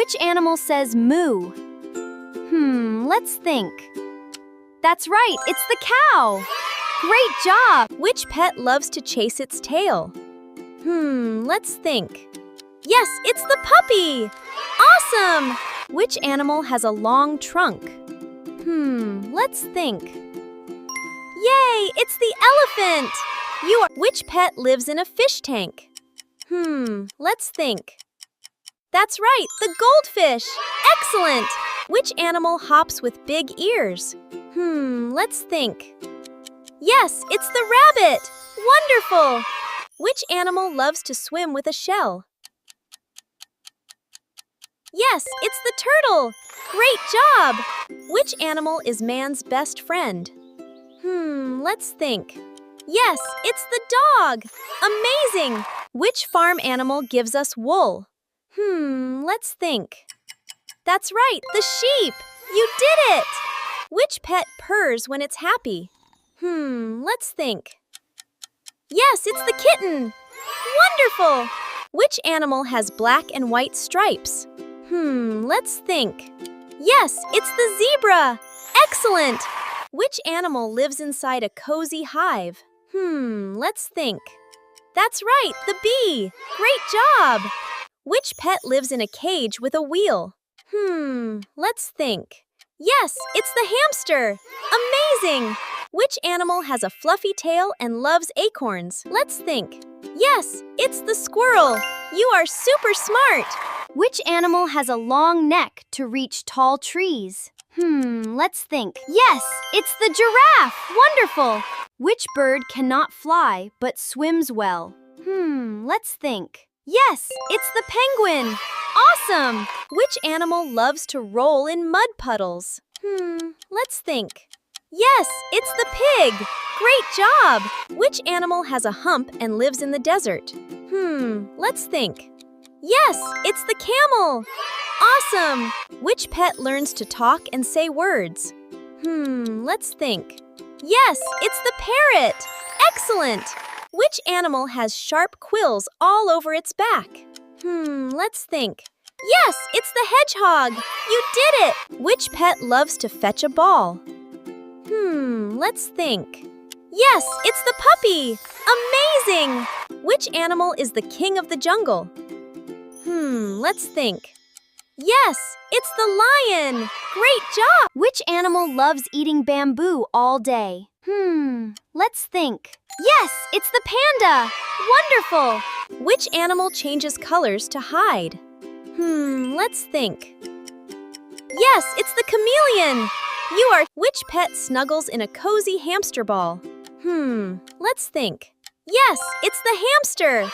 Which animal says moo? Let's think. That's right, it's the cow. Great job! Which pet loves to chase its tail? Let's think. Yes, it's the puppy! Awesome! Which animal has a long trunk? Let's think. Yay, it's the elephant! Which pet lives in a fish tank? Let's think. That's right, the goldfish! Excellent! Which animal hops with big ears? Let's think. Yes, it's the rabbit! Wonderful! Which animal loves to swim with a shell? Yes, it's the turtle! Great job! Which animal is man's best friend? Let's think. Yes, it's the dog! Amazing! Which farm animal gives us wool? Let's think. That's right, the sheep! You did it! Which pet purrs when it's happy? Let's think. Yes, it's the kitten! Wonderful! Which animal has black and white stripes? Let's think. Yes, it's the zebra! Excellent! Which animal lives inside a cozy hive? Let's think. That's right, the bee! Great job! Which pet lives in a cage with a wheel? Let's think. Yes, it's the hamster! Amazing! Which animal has a fluffy tail and loves acorns? Let's think. Yes, it's the squirrel! You are super smart! Which animal has a long neck to reach tall trees? Let's think. Yes, it's the giraffe! Wonderful! Which bird cannot fly but swims well? Let's think. Yes, it's the penguin! Awesome! Which animal loves to roll in mud puddles? Let's think. Yes, it's the pig! Great job! Which animal has a hump and lives in the desert? Let's think. Yes, it's the camel! Awesome! Which pet learns to talk and say words? Let's think. Yes, it's the parrot! Excellent! Which animal has sharp quills all over its back? Let's think. Yes, it's the hedgehog! You did it! Which pet loves to fetch a ball? Let's think. Yes, it's the puppy! Amazing! Which animal is the king of the jungle? Let's think. Yes, it's the lion! Great job! Which animal loves eating bamboo all day? Let's think. Yes, it's the panda! Wonderful! Which animal changes colors to hide? Let's think. Yes, it's the chameleon! Which pet snuggles in a cozy hamster ball? Let's think. Yes, it's the hamster!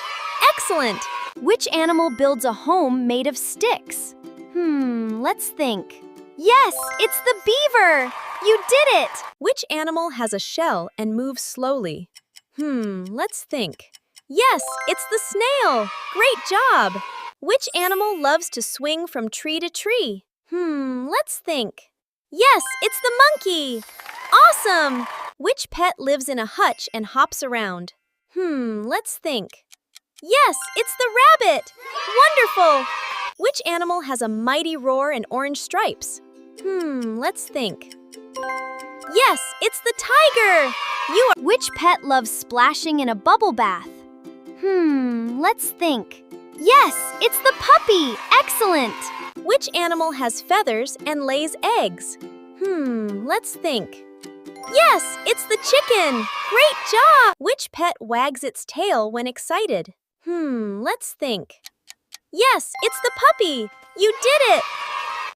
Excellent! Which animal builds a home made of sticks? Let's think. Yes, it's the beaver! You did it! Which animal has a shell and moves slowly? Let's think. Yes, it's the snail! Great job! Which animal loves to swing from tree to tree? Let's think. Yes, it's the monkey! Awesome! Which pet lives in a hutch and hops around? Let's think. Yes, it's the rabbit! Wonderful! Which animal has a mighty roar and orange stripes? Let's think. Yes, it's the tiger! Which pet loves splashing in a bubble bath? Let's think. Yes, it's the puppy! Excellent! Which animal has feathers and lays eggs? Let's think. Yes, it's the chicken! Great job! Which pet wags its tail when excited? Let's think. Yes, it's the puppy! You did it!